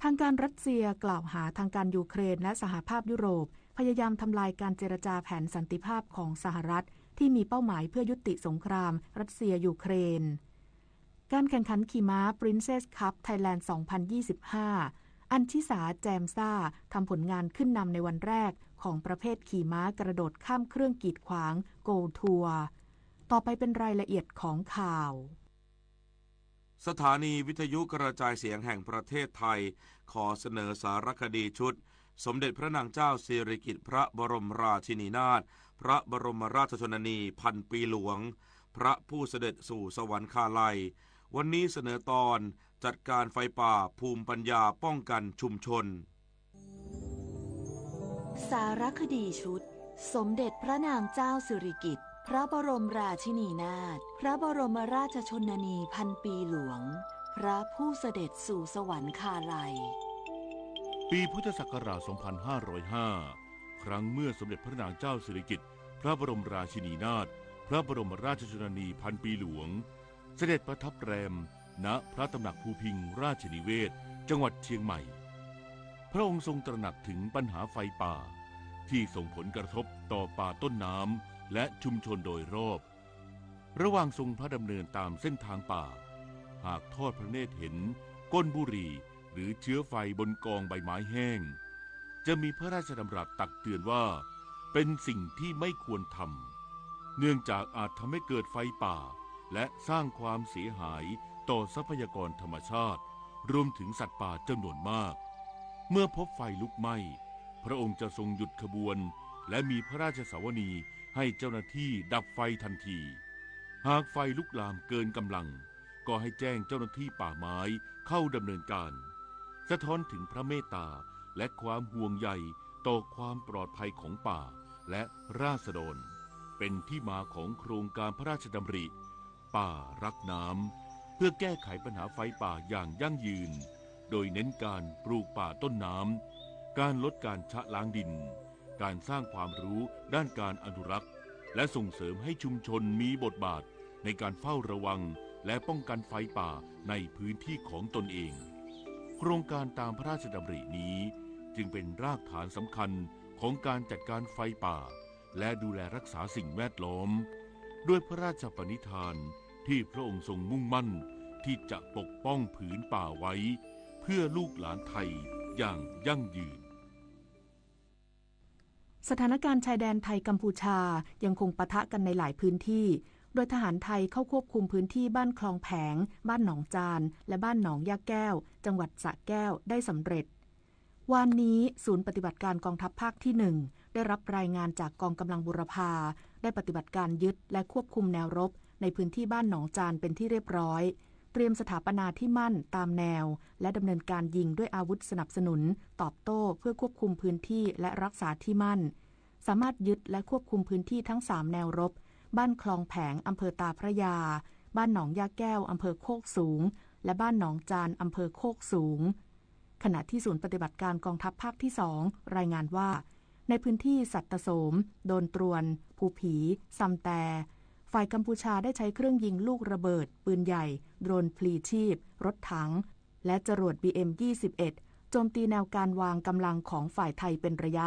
ทางการรัสเซียกล่าวหาทางการยูเครนและสหภาพยุโรปพยายามทำลายการเจรจาแผนสันติภาพของสหรัฐที่มีเป้าหมายเพื่อยุติสงครามรัสเซียยูเครนการแข่งขันขี่ม้า Princess Cup Thailand 2025 อัญชิสาแจมซ่าทำผลงานขึ้นนำในวันแรกของประเภทขี่ม้ากระโดดข้ามเครื่องกีดขวางโกลทัวร์ต่อไปเป็นรายละเอียดของข่าวสถานีวิทยุกระจายเสียงแห่งประเทศไทยขอเสนอสารคดีชุดสมเด็จพระนางเจ้าสิริกิติ์พระบรมราชินีนาถพระบรมราชชนนีพันปีหลวงพระผู้เสด็จสู่สวรรคาลัยวันนี้เสนอตอนจัดการไฟป่าภูมิปัญญาป้องกันชุมชนสารคดีชุดสมเด็จพระนางเจ้าสิริกิติ์พระบรมราชินีนาถพระบรมราชชนนีพันปีหลวงพระผู้เสด็จสู่สวรรคาลัยปีพุทธศักราช 2505 ครั้งเมื่อสมเด็จพระนางเจ้าสิริกิติ์พระบรมราชินีนาถพระบรมราชชนนีพันปีหลวงเสด็จประทับแรมณพระตำหนักภูพิงค์ราชนิเวศจังหวัดเชียงใหม่พระองค์ทรงตระหนักถึงปัญหาไฟป่าที่ส่งผลกระทบต่อป่าต้นน้ำและชุมชนโดยรอบระหว่างทรงพระดำเนินตามเส้นทางป่าหากทอดพระเนตรเห็นก้นบุหรี่หรือเชื้อไฟบนกองใบไม้แห้งจะมีพระราชดำรัสตักเตือนว่าเป็นสิ่งที่ไม่ควรทำเนื่องจากอาจทำให้เกิดไฟป่าและสร้างความเสียหายต่อทรัพยากรธรรมชาติรวมถึงสัตว์ป่าจำนวนมากเมื่อพบไฟลุกไหม้พระองค์จะทรงหยุดขบวนและมีพระราชสาวนีให้เจ้าหน้าที่ดับไฟทันทีหากไฟลุกลามเกินกำลังก็ให้แจ้งเจ้าหน้าที่ป่าไม้เข้าดำเนินการสะท้อนถึงพระเมตตาและความห่วงใยต่อความปลอดภัยของป่าและราษฎรเป็นที่มาของโครงการพระราชดำริป่ารักน้ำเพื่อแก้ไขปัญหาไฟป่าอย่างยั่งยืนโดยเน้นการปลูกป่าต้นน้ำการลดการชะล้างดินการสร้างความรู้ด้านการอนุรักษ์และส่งเสริมให้ชุมชนมีบทบาทในการเฝ้าระวังและป้องกันไฟป่าในพื้นที่ของตนเองโครงการตามพระราชดำรินี้จึงเป็นรากฐานสำคัญของการจัดการไฟป่าและดูแลรักษาสิ่งแวดล้อมด้วยพระราชปณิธานที่พระองค์ทรงมุ่งมั่นที่จะปกป้องผืนป่าไว้เพื่อลูกหลานไทยอย่างยั่งยืนสถานการณ์ชายแดนไทยกัมพูชายังคงปะทะกันในหลายพื้นที่โดยทหารไทยเข้าควบคุมพื้นที่บ้านคลองแผงบ้านหนองจานและบ้านหนองยาแก้วจังหวัดสระแก้วได้สำเร็จวันนี้ศูนย์ปฏิบัติการกองทัพภาคที่1ได้รับรายงานจากกองกำลังบุรพาได้ปฏิบัติการยึดและควบคุมแนวรบในพื้นที่บ้านหนองจานเป็นที่เรียบร้อยเตรียมสถาปนาที่มั่นตามแนวและดำเนินการยิงด้วยอาวุธสนับสนุนตอบโต้เพื่อควบคุมพื้นที่และรักษาที่มั่นสามารถยึดและควบคุมพื้นที่ทั้ง3แนวรบบ้านคลองแผงอำเภอตาพระยาบ้านหนองยาแก้วอำเภอโคกสูงและบ้านหนองจานอำเภอโคกสูงขณะที่ศูนย์ปฏิบัติการกองทัพภาคที่2รายงานว่าในพื้นที่สัตตโสมโดนตรวนภูผีซัมแต่ฝ่ายกัมพูชาได้ใช้เครื่องยิงลูกระเบิดปืนใหญ่โดรนพลีชีพรถถังและจรวด BM-21 โจมตีแนวการวางกำลังของฝ่ายไทยเป็นระยะ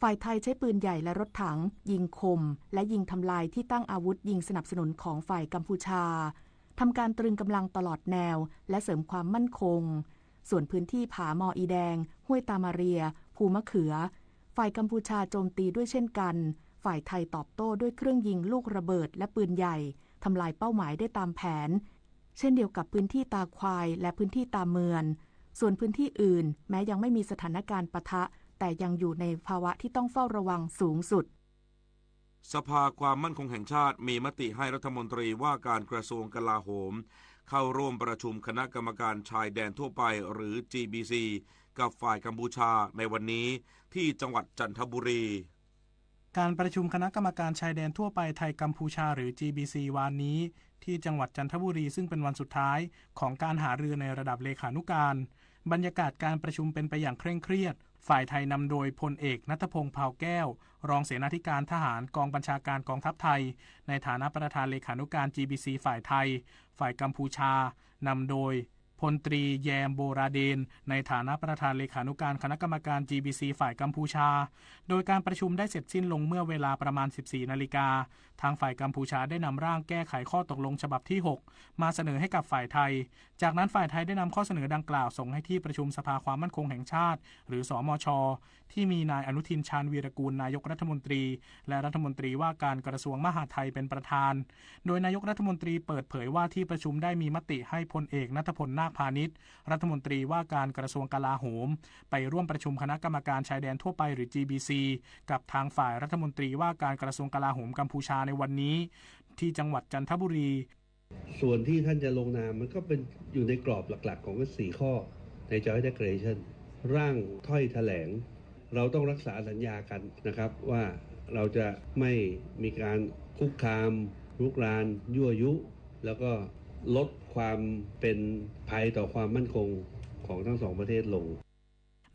ฝ่ายไทยใช้ปืนใหญ่และรถถังยิงคมและยิงทำลายที่ตั้งอาวุธยิงสนับสนุนของฝ่ายกัมพูชาทำการตรึงกำลังตลอดแนวและเสริมความมั่นคงส่วนพื้นที่ผามออีแดงห้วยตามาเรียภูมะเขือฝ่ายกัมพูชาโจมตีด้วยเช่นกันฝ่ายไทยตอบโต้ด้วยเครื่องยิงลูกระเบิดและปืนใหญ่ทำลายเป้าหมายได้ตามแผนเช่นเดียวกับพื้นที่ตาควายและพื้นที่ตาเมือนส่วนพื้นที่อื่นแม้ยังไม่มีสถานการณ์ปะทะแต่ยังอยู่ในภาวะที่ต้องเฝ้าระวังสูงสุด สภาความมั่นคงแห่งชาติมีมติให้รัฐมนตรีว่าการกระทรวงกลาโหม เข้าร่วมประชุมคณะกรรมการชายแดนทั่วไปหรือ GBC กับฝ่ายกัมพูชาในวันนี้ที่จังหวัดจันทบุรีการประชุมคณะกรรมการชายแดนทั่วไปไทยกัมพูชาหรือ GBC วันนี้ที่จังหวัดจันทบุรีซึ่งเป็นวันสุดท้ายของการหารือในระดับเลขานุการบรรยากาศการประชุมเป็นไปอย่างเคร่งเครียดฝ่ายไทยนำโดยพลเอกณัฐพงษ์ เผ่าแก้วรองเสนาธิการทหารกองบัญชาการกองทัพไทยในฐานะประธานเลขานุการ GBC ฝ่ายไทยฝ่ายกัมพูชานำโดยพลตรีแยมโบราเดนในฐานะประธานเลขานุการคณะกรรมการ GBC ฝ่ายกัมพูชาโดยการประชุมได้เสร็จสิ้นลงเมื่อเวลาประมาณ 14 นาฬิกาทางฝ่ายกัมพูชาได้นำร่างแก้ไขข้อตกลงฉบับที่ 6 มาเสนอให้กับฝ่ายไทยจากนั้นฝ่ายไทยได้นำข้อเสนอดังกล่าวส่งให้ที่ประชุมสภาความมั่นคงแห่งชาติหรือสมช.ที่มีนายอนุทินชาญวีรกูลนายกรัฐมนตรีและรัฐมนตรีว่าการกระทรวงมหาดไทยเป็นประธานโดยนายกรัฐมนตรีเปิดเผยว่าที่ประชุมได้มีมติให้พลเอกณัฐพล นาคพานิชรัฐมนตรีว่าการกระทรวงกลาโหมไปร่วมประชุมคณะกรรมการชายแดนทั่วไปหรือ GBC กับทางฝ่ายรัฐมนตรีว่าการกระทรวงกลาโหมกัมพูชาในวันนี้ที่จังหวัดจันทบุรีส่วนที่ท่านจะลงนามมันก็เป็นอยู่ในกรอบหลักๆของ4ข้อใน Joint Declaration ร่างถ้อยแถลงเราต้องรักษาสัญญากันนะครับว่าเราจะไม่มีการคุกคามรุกรานยั่วยุแล้วก็ลดความเป็นภัยต่อความมั่นคงของทั้งสองประเทศลง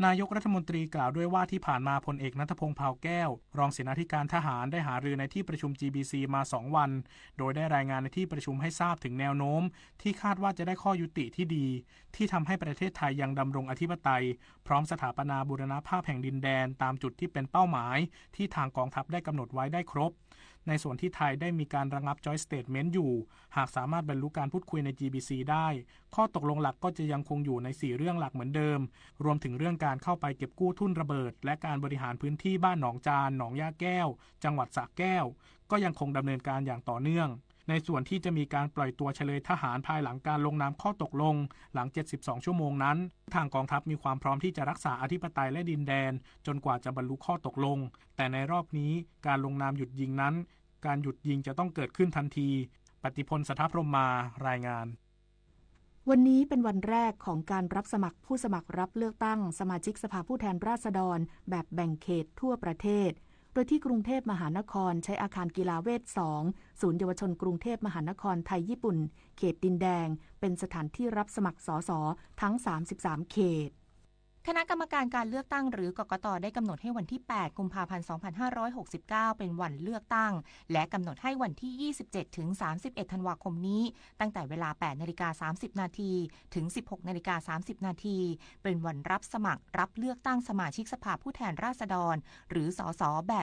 นายกรัฐมนตรีกล่าวด้วยว่าที่ผ่านมาพลเอกณัฐพงษ์ เผ่าแก้วรองเสนาธิการทหารได้หารือในที่ประชุม GBC มา2 วันโดยได้รายงานในที่ประชุมให้ทราบถึงแนวโน้มที่คาดว่าจะได้ข้อยุติที่ดีที่ทำให้ประเทศไทยยังดำรงอธิปไตยพร้อมสถาปนาบูรณภาพแห่งดินแดนตามจุดที่เป็นเป้าหมายที่ทางกองทัพได้กำหนดไว้ได้ครบในส่วนที่ไทยได้มีการระงับ Joint Statement อยู่หากสามารถบรรลุการพูดคุยใน GBC ได้ข้อตกลงหลักก็จะยังคงอยู่ใน4เรื่องหลักเหมือนเดิมรวมถึงเรื่องการเข้าไปเก็บกู้ทุ่นระเบิดและการบริหารพื้นที่บ้านหนองจานหนองย่าแก้วจังหวัดสระแก้วก็ยังคงดำเนินการอย่างต่อเนื่องในส่วนที่จะมีการปล่อยตัวเฉลยทหารภายหลังการลงนามข้อตกลงหลัง72ชั่วโมงนั้นทางกองทัพมีความพร้อมที่จะรักษาอธิปไตยและดินแดนจนกว่าจะบรรลุข้อตกลงแต่ในรอบนี้การลงนามหยุดยิงนั้นการหยุดยิงจะต้องเกิดขึ้นทันทีปฏิพล สถาพรหมารายงานวันนี้เป็นวันแรกของการรับสมัครผู้สมัครรับเลือกตั้งสมาชิกสภาผู้แทนราษฎรแบบแบ่งเขตทั่วประเทศโดยที่กรุงเทพมหานครใช้อาคารกีฬาเวท 2 ศูนย์เยาวชนกรุงเทพมหานครไทยญี่ปุ่นเขตดินแดงเป็นสถานที่รับสมัครสสทั้ง33เขตคณะกรรมการการเลือกตั้งหรือกกต.ได้กำหนดให้วันที่8กุมภาพันธ์2569เป็นวันเลือกตั้งและกำหนดให้วันที่27ถึง31ธันวาคมนี้ตั้งแต่เวลา 8:30 นาทีถึง 16:30 นาทีเป็นวันรับสมัครรับเลือกตั้งสมาชิกสภาผู้แทนราษฎรหรือสสแบบ